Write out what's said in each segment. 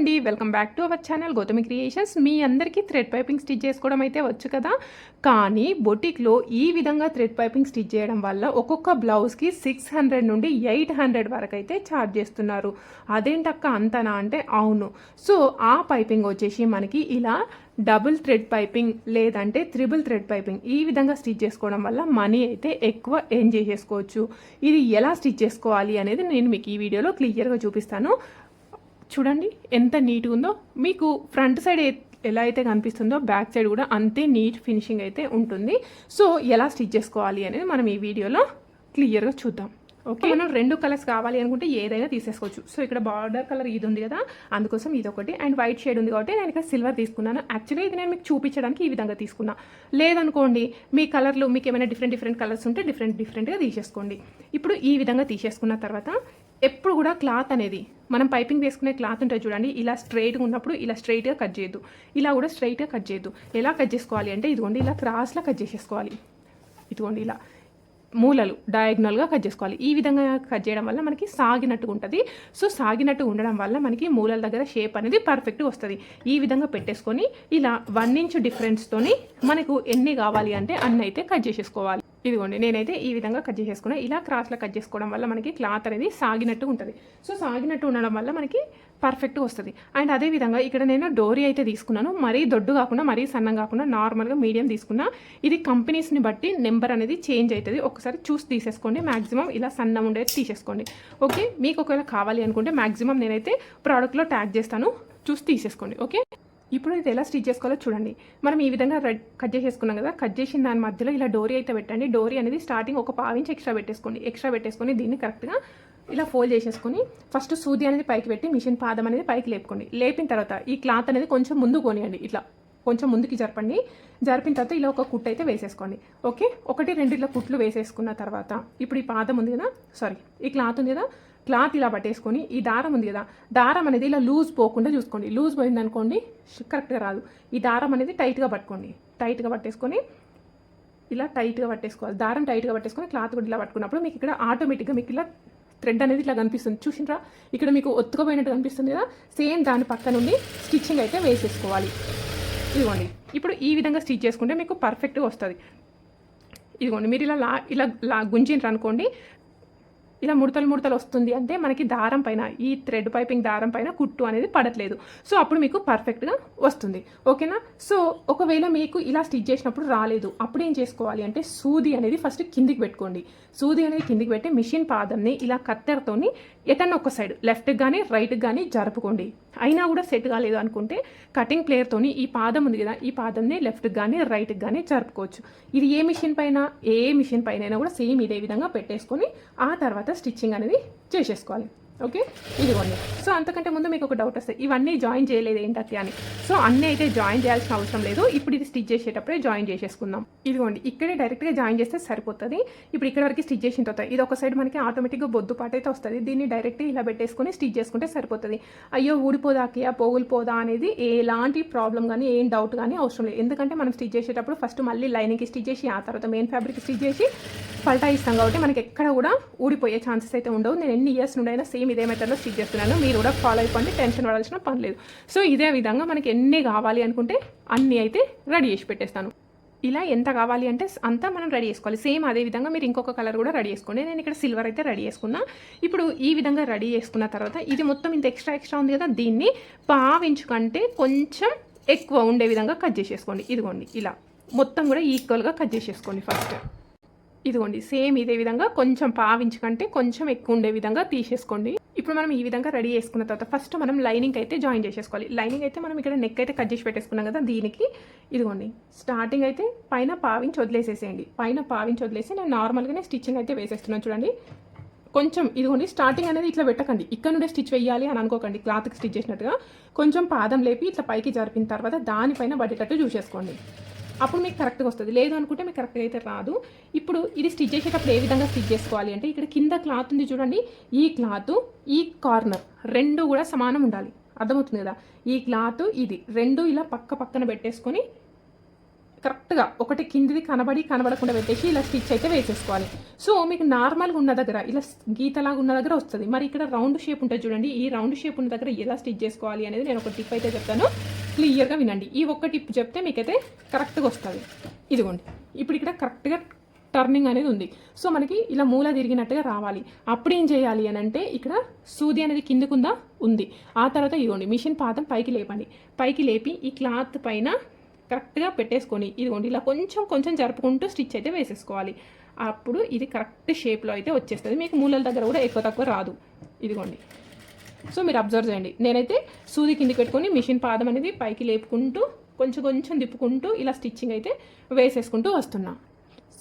అండి, welcome back to our channel Gautami creations. మీ అందరికీ థ్రెడ్ పైపింగ్ స్టిచ్ చేసుకోవడం అయితే వచ్చు కదా. కానీ బొటిక్లో ఈ విధంగా థ్రెడ్ పైపింగ్ స్టిచ్ చేయడం వల్ల ఒక్కొక్క బ్లౌజ్కి 600 నుండి 800 వరకు అయితే ఛార్జ్ చేస్తున్నారు. అదేంటక్క అంతనా అంటే అవును. సో ఆ పైపింగ్ వచ్చేసి మనకి ఇలా డబుల్ థ్రెడ్ పైపింగ్ లేదంటే త్రిబుల్ థ్రెడ్ పైపింగ్ ఈ విధంగా స్టిచ్ చేసుకోవడం వల్ల మనీ అయితే ఎక్కువ ఎర్న్ చేసేసుకోవచ్చు. ఇది ఎలా స్టిచ్ చేసుకోవాలి అనేది నేను మీకు ఈ వీడియోలో క్లియర్గా చూపిస్తాను. చూడండి ఎంత నీట్గా ఉందో. మీకు ఫ్రంట్ సైడ్ ఎలా అయితే కనిపిస్తుందో బ్యాక్ సైడ్ కూడా అంతే నీట్ ఫినిషింగ్ అయితే ఉంటుంది. సో ఎలా స్టిచ్ చేసుకోవాలి అనేది మనం ఈ వీడియోలో క్లియర్గా చూద్దాం. ఓకే, మనం 2 కలర్స్ కావాలి అనుకుంటే ఏదైనా తీసేసుకోవచ్చు. సో ఇక్కడ బార్డర్ కలర్ ఇది ఉంది కదా, అందుకోసం ఇది ఒకటి, అండ్ వైట్ షేడ్ ఉంది కాబట్టి నేను ఇక్కడ సిల్వర్ తీసుకున్నాను. యాక్చువల్లీ ఇది నేను మీకు చూపించడానికి ఈ విధంగా తీసుకున్నా. లేదనుకోండి మీ కలర్లు మీకు ఏమైనా డిఫరెంట్ కలర్స్ ఉంటే డిఫరెంట్గా తీసేసుకోండి. ఇప్పుడు ఈ విధంగా తీసేసుకున్న తర్వాత ఎప్పుడు కూడా క్లాత్ అనేది మనం పైపింగ్ వేసుకునే క్లాత్ ఉంటుంది చూడండి, ఇలా స్ట్రైట్గా ఉన్నప్పుడు ఇలా స్ట్రైట్గా కట్ చేయొద్దు, ఇలా కూడా స్ట్రైట్గా కట్ చేయొద్దు. ఎలా కట్ చేసుకోవాలి అంటే ఇదిగోండి ఇలా క్రాస్లో కట్ చేసేసుకోవాలి. ఇదిగోండి ఇలా మూలలు డయాగ్నల్గా కట్ చేసుకోవాలి. ఈ విధంగా కట్ చేయడం వల్ల మనకి సాగినట్టుగా ఉంటుంది. సో సాగినట్టు ఉండడం వల్ల మనకి మూలల దగ్గర షేప్ అనేది పర్ఫెక్ట్గా వస్తుంది. ఈ విధంగా పెట్టేసుకొని ఇలా 1 ఇంచ్ డిఫరెన్స్తోని మనకు ఎన్ని కావాలి అంటే అన్ని అయితే కట్ చేసేసుకోవాలి. ఇదిగోండి నేనైతే ఈ విధంగా కట్ చేసేసుకున్నా. ఇలా క్రాస్లో కట్ చేసుకోవడం వల్ల మనకి క్లాత్ అనేది సాగినట్టు ఉంటుంది. సో సాగినట్టు ఉండడం వల్ల మనకి పర్ఫెక్ట్గా వస్తుంది. అండ్ అదేవిధంగా ఇక్కడ నేను డోరీ అయితే తీసుకున్నాను. మరీ దొడ్డు కాకుండా మరీ సన్నం కాకుండా నార్మల్గా మీడియం తీసుకున్నా. ఇది కంపెనీస్ని బట్టి నెంబర్ అనేది చేంజ్ అవుతుంది. ఒకసారి చూసి తీసేసుకోండి. మ్యాక్సిమం ఇలా సన్నం ఉండేది తీసేసుకోండి. ఓకే, మీకు ఒకవేళ కావాలి అనుకుంటే మ్యాక్సిమం నేనైతే ప్రోడక్ట్లో ట్యాగ్ చేస్తాను, చూసి తీసేసుకోండి. ఓకే, ఇప్పుడు ఇది ఎలా స్టిచ్ చేసుకోవాలో చూడండి. మనం ఈ విధంగా కట్ చేసేసుకున్నాం కదా, కట్ చేసిన దాని మధ్యలో ఇలా డోరీ అయితే పెట్టండి. డోరీ అనేది స్టార్టింగ్ ఒక 1/2 ఇంచ్ ఎక్స్ట్రా పెట్టేసుకొని దీన్ని కరెక్ట్గా ఇలా ఫోల్డ్ చేసేసుకొని ఫస్ట్ సూది అనేది పైకి పెట్టి మిషన్ పాదం అనేది పైకి లేపుకోండి. లేపిన తర్వాత ఈ క్లాత్ అనేది కొంచెం ముందు కొనియండి. ఇట్లా కొంచెం ముందుకి జరపండి. జరిపిన తర్వాత ఇలా ఒక కుట్టు అయితే వేసేసుకోండి. ఓకే, 1-2 ఇట్లా కుట్లు వేసేసుకున్న తర్వాత ఇప్పుడు ఈ పాదం ఉంది కదా, ఈ క్లాత్ ఉంది కదా, క్లాత్ ఇలా పట్టేసుకొని ఈ దారం ఉంది కదా, దారం అనేది ఇలా లూజ్ పోకుండా చూసుకోండి. లూజ్ పోయింది అనుకోండి కరెక్ట్గా రాదు. ఈ దారం అనేది టైట్గా పట్టుకోండి. టైట్గా పట్టేసుకొని ఇలా టైట్గా పట్టేసుకోవాలి. దారం టైట్గా పట్టేసుకొని క్లాత్ కూడా ఇలా పట్టుకున్నప్పుడు మీకు ఇక్కడ ఆటోమేటిక్గా మీకు ఇలా థ్రెడ్ అనేది ఇట్లా కనిపిస్తుంది. చూసిండ్రా, ఇక్కడ మీకు ఒత్తుకుపోయినట్టు కనిపిస్తుంది కదా, సేమ్ దాని పక్క నుండి స్టిచ్చింగ్ అయితే వేసేసుకోవాలి. ఇదిగోండి ఇప్పుడు ఈ విధంగా స్టిచ్ చేసుకుంటే మీకు పర్ఫెక్ట్గా వస్తుంది. ఇదిగోండి మీరు ఇలా గుంజిండ్రు అనుకోండి, ఇలా ముడతలు వస్తుంది అంటే మనకి దారం పైన ఈ థ్రెడ్ పైపింగ్ దారం పైన కుట్టు అనేది పడట్లేదు. సో అప్పుడు మీకు పర్ఫెక్ట్గా వస్తుంది. ఓకేనా. సో ఒకవేళ మీకు ఇలా స్టిచ్ చేసినప్పుడు రాలేదు, అప్పుడు ఏం చేసుకోవాలి అంటే సూది అనేది ఫస్ట్ కిందికి పెట్టుకోండి. సూది అనేది కిందికి పెట్టి మిషన్ పాదంని ఇలా కత్తెరతోని ఎటన్నా ఒక సైడ్ లెఫ్ట్కి కానీ రైట్కి కానీ జరుపుకోండి. అయినా కూడా సెట్ కాలేదు అనుకుంటే కటింగ్ ప్లేయర్తోని ఈ పాదం ఉంది కదా, ఈ పాదంని లెఫ్ట్కి కానీ రైట్కి కానీ జరుపుకోవచ్చు. ఇది ఏ మిషన్ పైన అయినా కూడా సేమ్ ఇదే విధంగా పెట్టేసుకొని ఆ తర్వాత స్టిచ్చింగ్ అనేది చేసేసుకోవాలి. ఓకే, ఇదిగోండి. సో అంతకంటే ముందు మీకు ఒక డౌట్ వస్తుంది, ఇవన్నీ జాయిన్ చేయలేదు ఏంటంటే అని. సో అన్నీ అయితే జాయిన్ చేయాల్సిన అవసరం లేదు. ఇప్పుడు ఇది స్టిచ్ చేసేటప్పుడే జాయిన్ చేసేసుకుందాం. ఇదిగోండి ఇక్కడే డైరెక్ట్గా జాయిన్ చేస్తే సరిపోతుంది. ఇప్పుడు ఇక్కడ వరకు స్టిచ్ చేసిన తర్వాత ఇది ఒక సైడ్ మనకి ఆటోమేటిక్గా బొద్దుపాటు అయితే వస్తుంది. దీన్ని డైరెక్ట్గా ఇలా పెట్టేసుకొని స్టిచ్ చేసుకుంటే సరిపోతుంది. అయ్యో ఊడిపోదాకి పోగులు పోదా అనేది ఎలాంటి ప్రాబ్లం కానీ ఏం డౌట్ కానీ అవసరం లేదు. ఎందుకంటే మనం స్టిచ్ చేసేటప్పుడు ఫస్ట్ మళ్ళీ లైనింగ్కి స్టిచ్ చేసి ఆ తర్వాత మెయిన్ ఫ్యాబ్రిక్ స్టిచ్ చేసి పల్టా ఇస్తాం కాబట్టి మనకి ఎక్కడ కూడా ఊడిపోయే ఛాన్సెస్ అయితే ఉండవు. నేను ఎన్ని ఇయర్స్ నుండి అయినా సేమ్ ఇదే మెథడ్లో స్టిచ్ చేస్తున్నాను. మీరు కూడా ఫాలో అయిపోండి, టెన్షన్ పడాల్సిన పని లేదు. సో ఇదే విధంగా మనకి ఎన్ని కావాలి అనుకుంటే అన్నీ అయితే రెడీ చేసి పెట్టేస్తాను. ఇలా ఎంత కావాలి అంటే అంతా మనం రెడీ చేసుకోవాలి. సేమ్ అదే విధంగా మీరు ఇంకొక కలర్ కూడా రెడీ చేసుకోండి. నేను ఇక్కడ సిల్వర్ అయితే రెడీ చేసుకున్నా. ఇప్పుడు ఈ విధంగా రెడీ చేసుకున్న తర్వాత ఇది మొత్తం ఇంత ఎక్స్ట్రా ఉంది కదా, దీన్ని 1/2 ఇంచ్ కంటే కొంచెం ఎక్కువ ఉండే విధంగా కట్ చేసేసుకోండి. ఇదిగోండి ఇలా మొత్తం కూడా ఈక్వల్గా కట్ చేసేసుకోండి ఫస్ట్. ఇదిగోండి సేమ్ ఇదే విధంగా కొంచెం 1/2 ఇంచ్ కంటే కొంచెం ఎక్కువ ఉండే విధంగా తీసేసుకోండి. ఇప్పుడు మనం ఈ విధంగా రెడీ చేసుకున్న తర్వాత ఫస్ట్ మనం లైనింగ్ అయితే జాయిన్ చేసేసుకోవాలి. లైనింగ్ అయితే మనం ఇక్కడ నెక్ అయితే కట్ చేసి పెట్టేసుకున్నాం కదా, దీనికి ఇదిగోండి స్టార్టింగ్ అయితే పైన 1/2 ఇంచ్ వదిలేసేసేయండి. పైన 1/2 ఇంచ్ వదిలేసి నేను నార్మల్గానే స్టిచ్చింగ్ అయితే వేసేస్తున్నాను. చూడండి కొంచెం ఇదిగోండి స్టార్టింగ్ అనేది ఇట్లా పెట్టకండి, ఇక్కడ నుండే స్టిచ్ వేయాలి అని అనుకోకండి. క్లాత్కి స్టిచ్ చేసినట్టుగా కొంచెం పాదం లేపి ఇట్లా పైకి జరిపిన తర్వాత దానిపైన పడేటట్టు చూసేసుకోండి. అప్పుడు మీకు కరెక్ట్గా వస్తుంది. లేదు అనుకుంటే మీకు కరెక్ట్గా అయితే రాదు. ఇప్పుడు ఇది స్టిచ్ చేసేటప్పుడు ఏ విధంగా స్టిచ్ చేసుకోవాలి అంటే ఇక్కడ కింద క్లాత్ ఉంది చూడండి, ఈ క్లాత్ ఈ కార్నర్ 2 కూడా సమానం ఉండాలి. అర్థమవుతుంది కదా. ఈ క్లాత్ ఇది 2 ఇలా పక్కన పెట్టేసుకొని కరెక్ట్గా ఒకటి కిందిది కనబడకుండా పెట్టేసి ఇలా స్టిచ్ అయితే వేసేసుకోవాలి. సో మీకు నార్మల్గా ఉన్న దగ్గర ఇలా గీతలాగా ఉన్న దగ్గర వస్తుంది. మరి ఇక్కడ రౌండ్ షేప్ ఉంటుంది చూడండి, ఈ రౌండ్ షేప్ ఉన్న దగ్గర ఎలా స్టిచ్ చేసుకోవాలి అనేది నేను ఒక టిప్ అయితే చెప్తాను, క్లియర్గా వినండి. ఈ ఒక్క టిప్ చెప్తే మీకైతే కరెక్ట్గా వస్తుంది. ఇదిగోండి, ఇప్పుడు ఇక్కడ కరెక్ట్గా టర్నింగ్ అనేది ఉంది. సో మనకి ఇలా మూల తిరిగినట్టుగా రావాలి. అప్పుడు ఏం చేయాలి అని అంటే ఇక్కడ సూది అనేది కిందకుందా ఉంది. ఆ తర్వాత ఇదిగోండి మిషన్ పాదం పైకి లేపండి. పైకి లేపి ఈ క్లాత్ పైన కరెక్ట్గా పెట్టేసుకొని ఇదిగోండి ఇలా కొంచెం జరుపుకుంటూ స్టిచ్ అయితే వేసేసుకోవాలి. అప్పుడు ఇది కరెక్ట్ షేప్లో అయితే వచ్చేస్తుంది. మీకు మూలల దగ్గర కూడా ఎక్కువ తక్కువ రాదు. ఇదిగోండి, సో మీరు అబ్జర్వ్ చేయండి. నేనైతే సూది కిందికి పెట్టుకొని మిషన్ పాదం అనేది పైకి లేపుకుంటూ కొంచెం తిప్పుకుంటూ ఇలా స్టిచ్చింగ్ అయితే వేసేసుకుంటూ వస్తున్నా.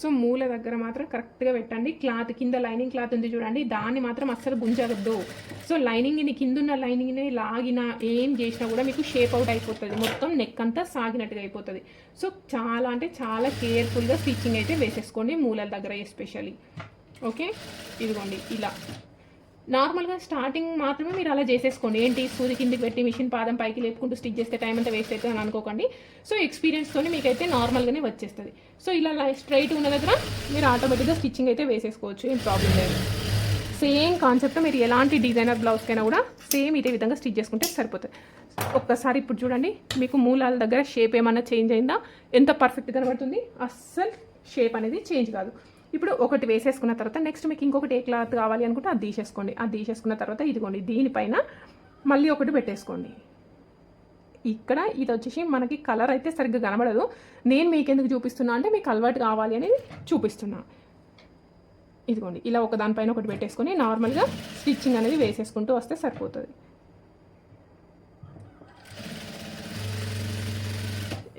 సో మూల దగ్గర మాత్రం కరెక్ట్గా పెట్టండి. క్లాత్ కింద లైనింగ్ క్లాత్ ఉంది చూడండి, దాన్ని మాత్రం అస్సలు గుంజవద్దు. సో లైనింగ్ని కిందున్న లైనింగ్ని లాగినా ఏం చేసినా కూడా మీకు షేప్ అవుట్ అయిపోతుంది. మొత్తం నెక్ అంతా సాగినట్టుగా అయిపోతుంది. సో చాలా కేర్ఫుల్గా స్టిచ్చింగ్ అయితే వేసేసుకోండి మూలల దగ్గర ఎస్పెషల్లీ. ఓకే, ఇదిగోండి ఇలా నార్మల్గా స్టార్టింగ్ మాత్రమే మీరు అలా చేసేసుకోండి. ఏంటి సూది కిందికి పెట్టి మిషన్ పాదం పైకి లేపుకుంటూ స్టిచ్ చేస్తే టైం అంతా వేస్ట్ అవుతుంది అని అనుకోకండి. సో ఎక్స్పీరియన్స్తో మీకైతే నార్మల్గానే వచ్చేస్తుంది. సో ఇలా స్ట్రైట్ ఉన్న దగ్గర మీరు ఆటోమేటిక్గా స్టిచ్చింగ్ అయితే వేసేసుకోవచ్చు, ఏం ప్రాబ్లం లేదు. సేమ్ కాన్సెప్ట్ మీరు ఎలాంటి డిజైనర్ బ్లౌజ్కైనా కూడా సేమ్ ఇదే విధంగా స్టిచ్ చేసుకుంటే సరిపోతుంది. ఒక్కసారి ఇప్పుడు చూడండి, మీకు మూలాల దగ్గర షేప్ ఏమన్నా చేంజ్ అయిందా, ఎంత పర్ఫెక్ట్ కనబడుతుంది. అస్సలు షేప్ అనేది చేంజ్ కాదు. ఇప్పుడు ఒకటి వేసేసుకున్న తర్వాత నెక్స్ట్ మీకు ఇంకొకటి ఏ క్లాత్ కావాలి అనుకుంటే అది తీసేసుకోండి. అది తీసేసుకున్న తర్వాత ఇదిగోండి దీనిపైన మళ్ళీ ఒకటి పెట్టేసుకోండి. ఇక్కడ ఇది వచ్చేసి మనకి కలర్ అయితే సరిగ్గా కనబడదు. నేను మీకు ఎందుకు చూపిస్తున్నా అంటే మీకు అలవాటు కావాలి అనేది చూపిస్తున్నా. ఇదిగోండి ఇలా ఒక దానిపైన ఒకటి పెట్టేసుకొని నార్మల్గా స్టిచ్చింగ్ అనేది వేసేసుకుంటూ వస్తే సరిపోతుంది.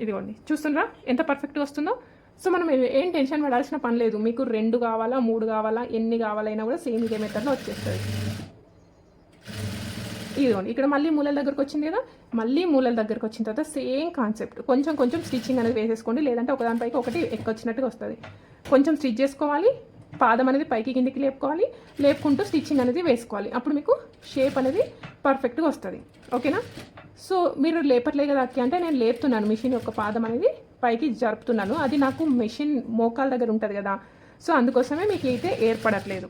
ఇదిగోండి చూస్తున్నారా ఎంత పర్ఫెక్ట్గా వస్తుందో. సో మనం ఏం టెన్షన్ పడాల్సిన పని లేదు. మీకు 2 కావాలా 3 కావాలా ఎన్ని కావాలైనా కూడా సేమ్ ఇదే మెథడ్లో వచ్చేస్తుంది. ఇదిగోండి ఇక్కడ మళ్ళీ మూలల దగ్గరకు వచ్చింది కదా, మళ్ళీ మూలల దగ్గరకు వచ్చిన తర్వాత సేమ్ కాన్సెప్ట్ కొంచెం స్టిచ్చింగ్ అనేది వేసేసుకోండి. లేదంటే ఒకదానిపైకి ఒకటి ఎక్కొచ్చినట్టుగా వస్తుంది. కొంచెం స్టిచ్ చేసుకోవాలి, పాదం అనేది పైకి కిందికి లేపుకోవాలి, లేపుకుంటూ స్టిచ్చింగ్ అనేది వేసుకోవాలి. అప్పుడు మీకు షేప్ అనేది పర్ఫెక్ట్గా వస్తుంది. ఓకేనా? సో మీరు లేపట్లే కదా అక్క అంటే నేను లేపుతున్నాను, మిషన్ యొక్క పాదం అనేది పైకి జరుపుతున్నాను. అది నాకు మెషిన్ మోకాల దగ్గర ఉంటుంది కదా, సో అందుకోసమే మీకు అయితే ఏర్పడట్లేదు.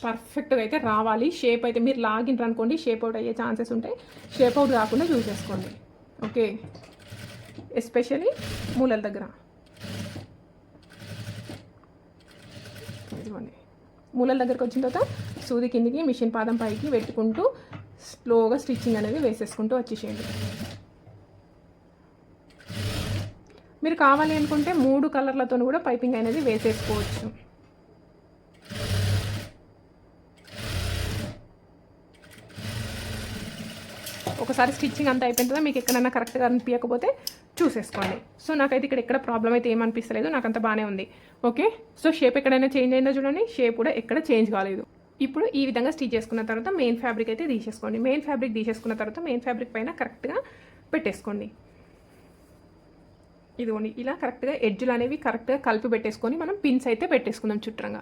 పర్ఫెక్ట్గా అయితే రావాలి. షేప్ అయితే మీరు లాగిన్ అనుకోండి షేప్ అవుట్ అయ్యే ఛాన్సెస్ ఉంటాయి. షేప్ అవుట్ కాకుండా చూసేసుకోండి. ఓకే, ఎస్పెషల్లీ మూలల దగ్గర. ఇదిగోండి మూలల దగ్గరకు వచ్చిన తర్వాత సూది కిందికి మిషన్ పాదం పైకి పెట్టుకుంటూ స్లోగా స్టిచ్చింగ్ అనేది వేసేసుకుంటూ వచ్చేసేయండి. మీరు కావాలి అనుకుంటే 3 కలర్లతో కూడా పైపింగ్ అనేది వేసేసుకోవచ్చు. ఒకసారి స్టిచ్చింగ్ అంతా అయిపోయిందా మీకు ఎక్కడైనా కరెక్ట్గా అనిపించకపోతే చూసేసుకోండి. సో నాకైతే ఇక్కడ ఎక్కడ ప్రాబ్లం అయితే ఏమనిపిస్తలేదు, నాకు అంత బాగానే ఉంది. ఓకే, సో షేప్ ఎక్కడైనా చేంజ్ అయిందో చూడండి, షేప్ కూడా ఎక్కడ చేంజ్ కాలేదు. ఇప్పుడు ఈ విధంగా స్టిచ్ చేసుకున్న తర్వాత మెయిన్ ఫ్యాబ్రిక్ అయితే తీసేసుకోండి. మెయిన్ ఫ్యాబ్రిక్ తీసేసుకున్న తర్వాత మెయిన్ ఫ్యాబ్రిక్ పైన కరెక్ట్గా పెట్టేసుకోండి. ఇదిగోండి ఇలా కరెక్ట్గా ఎడ్జులు అనేవి కరెక్ట్గా కలిపి పెట్టేసుకొని మనం పిన్స్ అయితే పెట్టేసుకుందాం చుట్టంగా.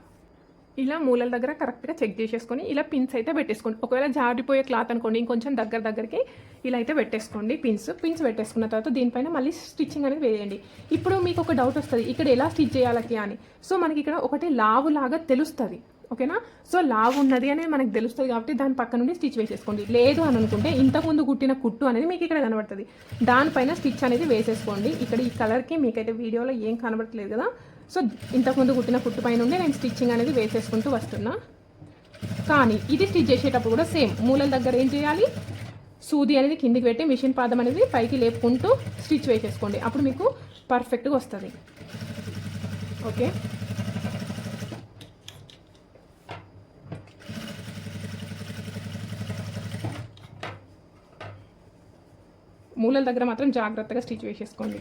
ఇలా మూలల దగ్గర కరెక్ట్గా చెక్ చేసేసుకొని ఇలా పిన్స్ అయితే పెట్టేసుకోండి. ఒకవేళ జారిపోయే క్లాత్ అనుకోండి ఇంకొంచెం దగ్గరికి ఇలా అయితే పెట్టేసుకోండి. పిన్స్ పెట్టేసుకున్న తర్వాత దీనిపైన మళ్ళీ స్టిచ్చింగ్ అనేది వేయండి. ఇప్పుడు మీకు ఒక డౌట్ వస్తుంది, ఇక్కడ ఎలా స్టిచ్ చేయాలకి అని. సో మనకి ఇక్కడ ఒకటి లావు లాగా తెలుస్తుంది. ఓకేనా? సో లావు ఉన్నది అనేది మనకు తెలుస్తుంది కాబట్టి దాని పక్క నుండి స్టిచ్ వేసేసుకోండి. లేదు అని అనుకుంటే ఇంతకుముందు కుట్టిన కుట్టు అనేది మీకు ఇక్కడ కనబడుతుంది, దానిపైన స్టిచ్ అనేది వేసేసుకోండి. ఇక్కడ ఈ కలర్కి మీకైతే వీడియోలో ఏం కనబడట్లేదు కదా, సో ఇంతకుముందు కుట్టిన కుట్టు పైన నుండి నేను స్టిచ్చింగ్ అనేది వేసేసుకుంటూ వస్తున్నా. కానీ ఇది స్టిచ్ చేసేటప్పుడు కూడా సేమ్ మూలల దగ్గర ఏం చేయాలి, సూది అనేది కిందికి పెట్టి మిషన్ పాదం అనేది పైకి లేపుకుంటూ స్టిచ్ వేసేసుకోండి. అప్పుడు మీకు పర్ఫెక్ట్గా వస్తుంది. ఓకే, మూలల దగ్గర మాత్రం జాగ్రత్తగా స్టిచ్ వేసేసుకోండి.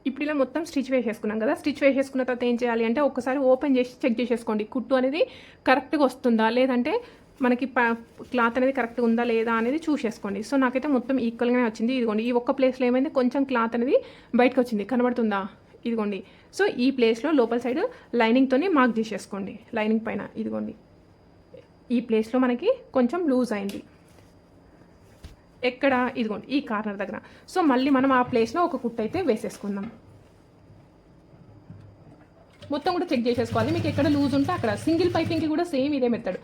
ఇప్పుడు ఇలా మొత్తం స్టిచ్ వేసేసుకున్నాం కదా, స్టిచ్ వేసేసుకున్న తర్వాత ఏం చేయాలి అంటే ఒకసారి ఓపెన్ చేసి చెక్ చేసేసుకోండి కుట్టు అనేది కరెక్ట్గా వస్తుందా, లేదంటే మనకి క్లాత్ అనేది కరెక్ట్గా ఉందా లేదా అనేది చూసేసుకోండి. సో నాకైతే మొత్తం ఈక్వల్గానే వచ్చింది. ఇదిగోండి ఈ ఒక్క ప్లేస్లో ఏమైంది, కొంచెం క్లాత్ అనేది బయటకు వచ్చింది, కనబడుతుందా? ఇదిగోండి. సో ఈ ప్లేస్లో లోపల సైడ్ లైనింగ్తోనే మార్క్ చేసేసుకోండి. లైనింగ్ పైన ఇదిగోండి ఈ ప్లేస్లో మనకి కొంచెం లూజ్ అయింది. ఎక్కడ? ఇదిగోండి ఈ కార్నర్ దగ్గర. సో మళ్ళీ మనం ఆ ప్లేస్లో ఒక కుట్టు అయితే వేసేసుకుందాం. మొత్తం కూడా చెక్ చేసేసుకోవాలి. మీకు ఎక్కడ లూజ్ ఉంటే అక్కడ. సింగిల్ పైపింగ్కి కూడా సేమ్ ఇదే మెథడ్.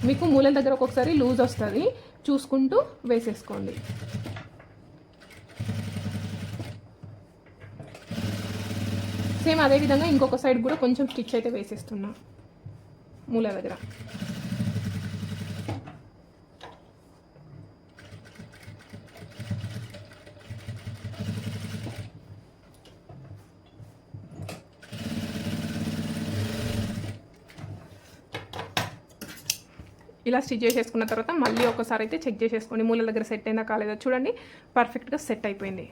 మీకు మూలల దగ్గర ఒక్కొక్కసారి లూజ్ వస్తుంది, చూసుకుంటూ వేసేసుకోండి. సేమ్ అదేవిధంగా ఇంకొక సైడ్ కూడా కొంచెం స్టిచ్ అయితే వేసేస్తున్నా మూల దగ్గర. ఇలా స్టిచ్ చేసేసుకున్న తర్వాత మళ్ళీ ఒకసారి అయితే చెక్ చేసేసుకోండి మూల దగ్గర సెట్ అయిందా కాలేదా. చూడండి పర్ఫెక్ట్గా సెట్ అయిపోయింది.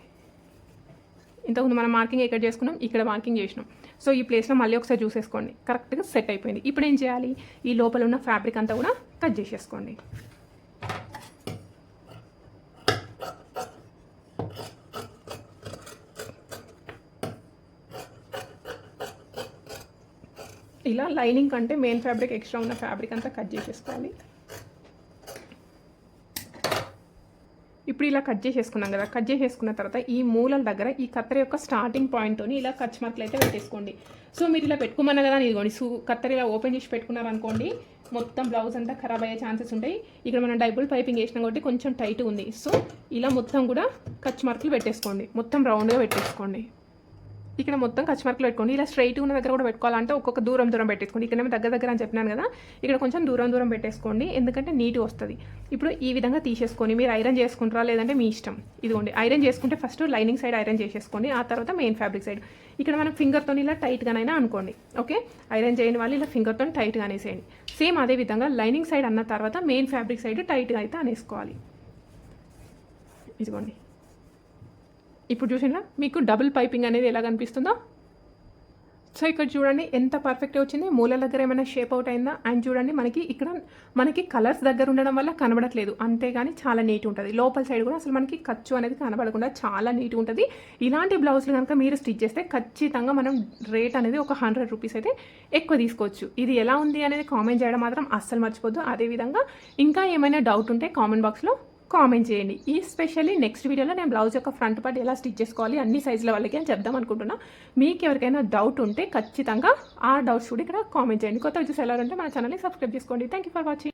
ఇంతకుముందు మనం మార్కింగ్ ఎక్కడ చేసుకున్నాం, ఇక్కడ మార్కింగ్ చేసినాం. సో ఈ ప్లేస్లో మళ్ళీ ఒకసారి చూసేసుకోండి, కరెక్ట్గా సెట్ అయిపోయింది. ఇప్పుడు ఏం చేయాలి, ఈ లోపల ఉన్న ఫ్యాబ్రిక్ అంతా కూడా కట్ చేసేసుకోండి. ఇలా లైనింగ్ కంటే మెయిన్ ఫ్యాబ్రిక్ ఎక్స్ట్రా ఉన్న ఫ్యాబ్రిక్ అంతా కట్ చేసేసుకోవాలి. ఇప్పుడు ఇలా కట్ చేసేసుకున్నాం కదా, కట్ చేసేసుకున్న తర్వాత ఈ మూలల దగ్గర ఈ కత్తెర యొక్క స్టార్టింగ్ పాయింట్తోని ఇలా కచ్ మార్కులు అయితే పెట్టేసుకోండి. సో మీరు ఇలా పెట్టుకోమన్నా కదా, ఇదిగోండి కత్తెర ఇలా ఓపెన్ చేసి పెట్టుకున్నారనుకోండి మొత్తం బ్లౌజ్ అంతా ఖరాబ్ అయ్యే ఛాన్సెస్ ఉంటాయి. ఇక్కడ మనం డబుల్ పైపింగ్ వేసినాం కాబట్టి కొంచెం టైట్ ఉంది. సో ఇలా మొత్తం కూడా కచ్ మార్కులు పెట్టేసుకోండి, మొత్తం రౌండ్గా పెట్టేసుకోండి. ఇక్కడ మొత్తం కచ్ మార్కులు పెట్టుకోండి. ఇలా స్ట్రైట్ ఉన్న దగ్గర కూడా పెట్టుకోవాలంటే ఒక్కొక్క దూరం పెట్టేసుకోండి. ఇక్కడేమో దగ్గర అని చెప్పినాను కదా, ఇక్కడ కొంచెం దూరం పెట్టేసుకోండి, ఎందుకంటే నీట్గా వస్తుంది. ఇప్పుడు ఈ విధంగా తీసేసుకొని మీరు ఐరన్ చేసుకుంటారా లేదంటే మీ ఇష్టం. ఇదిగోండి ఐరన్ చేసుకుంటే ఫస్ట్ లైనింగ్ సైడ్ ఐరన్ చేసేసుకోండి, ఆ తర్వాత మెయిన్ ఫ్యాబ్రిక్ సైడ్. ఇక్కడ మనం ఫింగర్తో ఇలా టైట్గానైనా అనుకోండి. ఓకే, ఐరన్ చేయని వాళ్ళు ఇలా ఫింగర్తో టైట్గా అనేసేయండి. సేమ్ అదే విధంగా లైనింగ్ సైడ్ అన్న తర్వాత మెయిన్ ఫ్యాబ్రిక్ సైడ్ టైట్గా అయితే అనేసుకోవాలి. ఇదిగోండి ఇప్పుడు చూసినా మీకు డబుల్ పైపింగ్ అనేది ఎలా కనిపిస్తుందో. సో ఇక్కడ చూడండి ఎంత పర్ఫెక్ట్గా వచ్చింది. మూల దగ్గర ఏమైనా షేప్ అవుట్ అయిందా? అండ్ చూడండి మనకి కలర్స్ దగ్గర ఉండడం వల్ల కనబడట్లేదు, అంతేగాని చాలా నీట్ ఉంటుంది. లోపల సైడ్ కూడా అసలు మనకి ఖర్చు అనేది కనబడకుండా చాలా నీట్గా ఉంటుంది. ఇలాంటి బ్లౌజులు కనుక మీరు స్టిచ్ చేస్తే ఖచ్చితంగా మనం రేట్ అనేది ఒక 100 రూపీస్ అయితే ఎక్కువ తీసుకోవచ్చు. ఇది ఎలా ఉంది అనేది కామెంట్ చేయడం మాత్రం అస్సలు మర్చిపోద్దు. అదేవిధంగా ఇంకా ఏమైనా డౌట్ ఉంటే కామెంట్ బాక్స్లో కామెంట్ చేయండి. ఈ స్పెషల్లీ నెక్స్ట్ వీడియోలో నేను బ్లౌజ్ యొక్క ఫ్రంట్ పార్ట్ ఎలా స్టిచ్ చేసుకోవాలి అన్ని సైజుల వాళ్ళకి అని చెప్దాం అనుకుంటున్నా. మీకు ఎవరికైనా డౌట్ ఉంటే ఖచ్చితంగా ఆ డౌట్స్ కూడా ఇక్కడ కామెంట్ చేయండి. కొత్త వీడియోస్ ఎలా ఉంటే మన ఛానల్ని సబ్స్క్రైబ్ చేసుకోండి. Thank you for watching.